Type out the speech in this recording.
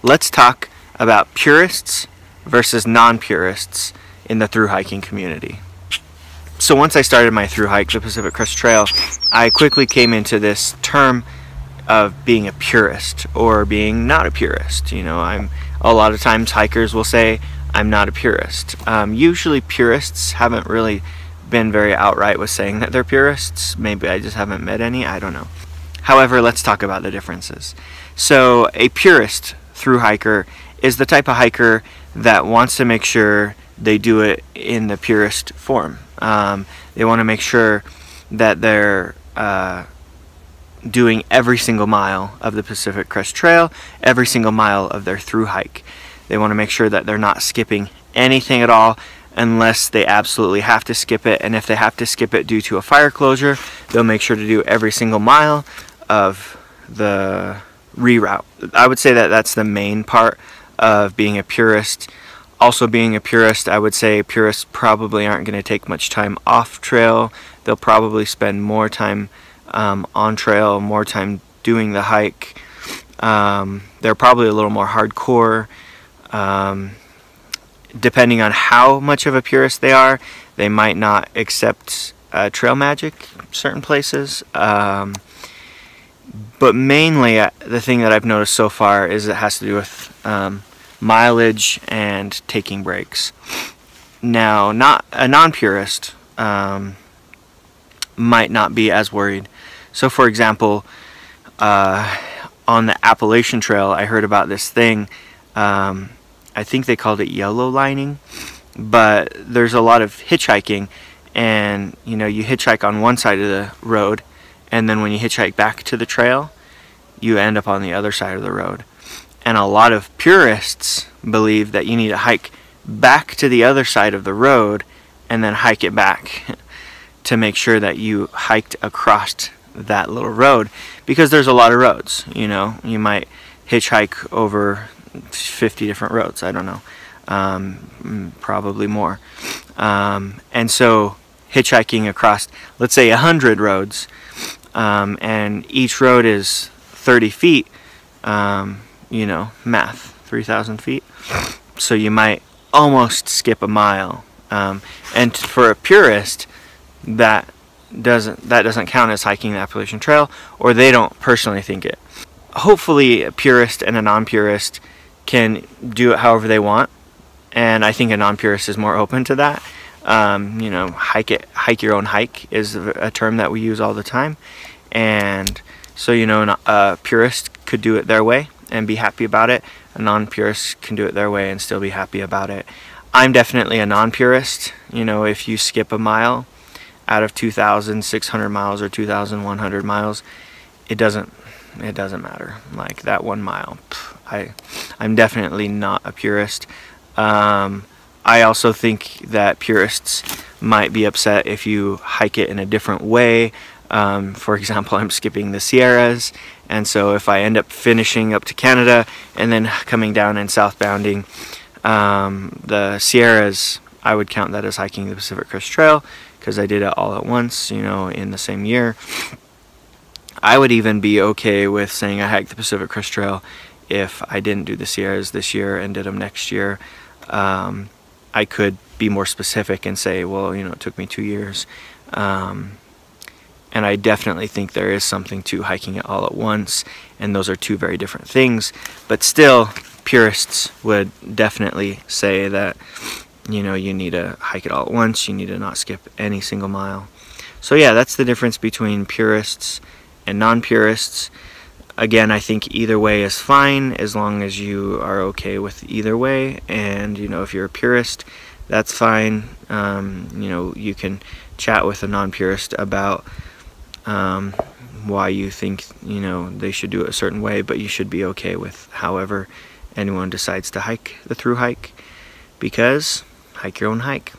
let's talk about purists versus non-purists in the thru hiking community. So once I started my thru hike, the Pacific Crest Trail, I quickly came into this term of being a purist or being not a purist. You know, a lot of times hikers will say I'm not a purist. Usually purists haven't really been very outright with saying that they're purists. Maybe I just haven't met any, I don't know. However, let's talk about the differences. So a purist thru hiker is the type of hiker that wants to make sure they do it in the purest form. They want to make sure that they're doing every single mile of the Pacific Crest Trail, every single mile of their thru hike. They want to make sure that they're not skipping anything at all unless they absolutely have to skip it, and if they have to skip it due to a fire closure, they'll make sure to do every single mile of the reroute. I would say that that's the main part of being a purist. Also, being a purist, I would say purists probably aren't going to take much time off trail. They'll probably spend more time on trail, more time doing the hike. They're probably a little more hardcore. Depending on how much of a purist they are, they might not accept trail magic certain places. But mainly, the thing that I've noticed so far is it has to do with mileage and taking breaks. Now, not a non-purist might not be as worried. So for example, on the Appalachian Trail, I heard about this thing, I think they called it yellow lining, but there's a lot of hitchhiking, and you know, you hitchhike on one side of the road, and then when you hitchhike back to the trail, you end up on the other side of the road. And a lot of purists believe that you need to hike back to the other side of the road and then hike it back to make sure that you hiked across that little road, because there's a lot of roads. You know, you might hitchhike over 50 different roads, I don't know, probably more. And so hitchhiking across, let's say 100 roads, and each road is 30 feet, you know, math, 3,000 feet. So you might almost skip a mile. And for a purist, that doesn't count as hiking the Appalachian Trail, or they don't personally think it. Hopefully a purist and a non-purist can do it however they want, and I think a non-purist is more open to that. You know, hike your own hike is a term that we use all the time, and so, you know, a purist could do it their way and be happy about it. A non-purist can do it their way and still be happy about it. I'm definitely a non-purist. You know, if you skip a mile out of 2,600 miles or 2,100 miles, it doesn't matter. Like that 1 mile, I'm definitely not a purist. I also think that purists might be upset if you hike it in a different way. For example, I'm skipping the Sierras, and so if I end up finishing up to Canada and then coming down and southbounding the Sierras, I would count that as hiking the Pacific Crest Trail, because I did it all at once, you know, in the same year. I would even be okay with saying I hiked the Pacific Crest Trail if I didn't do the Sierras this year and did them next year. I could be more specific and say, well, you know, it took me 2 years. And I definitely think there is something to hiking it all at once, and those are two very different things. But still, purists would definitely say that, you know, you need to hike it all at once, you need to not skip any single mile. So yeah, that's the difference between purists and non-purists. Again, I think either way is fine as long as you are okay with either way. And, you know, if you're a purist, that's fine. You know, you can chat with a non-purist about why you think, you know, they should do it a certain way, but you should be okay with however anyone decides to hike the thru hike, because hike your own hike.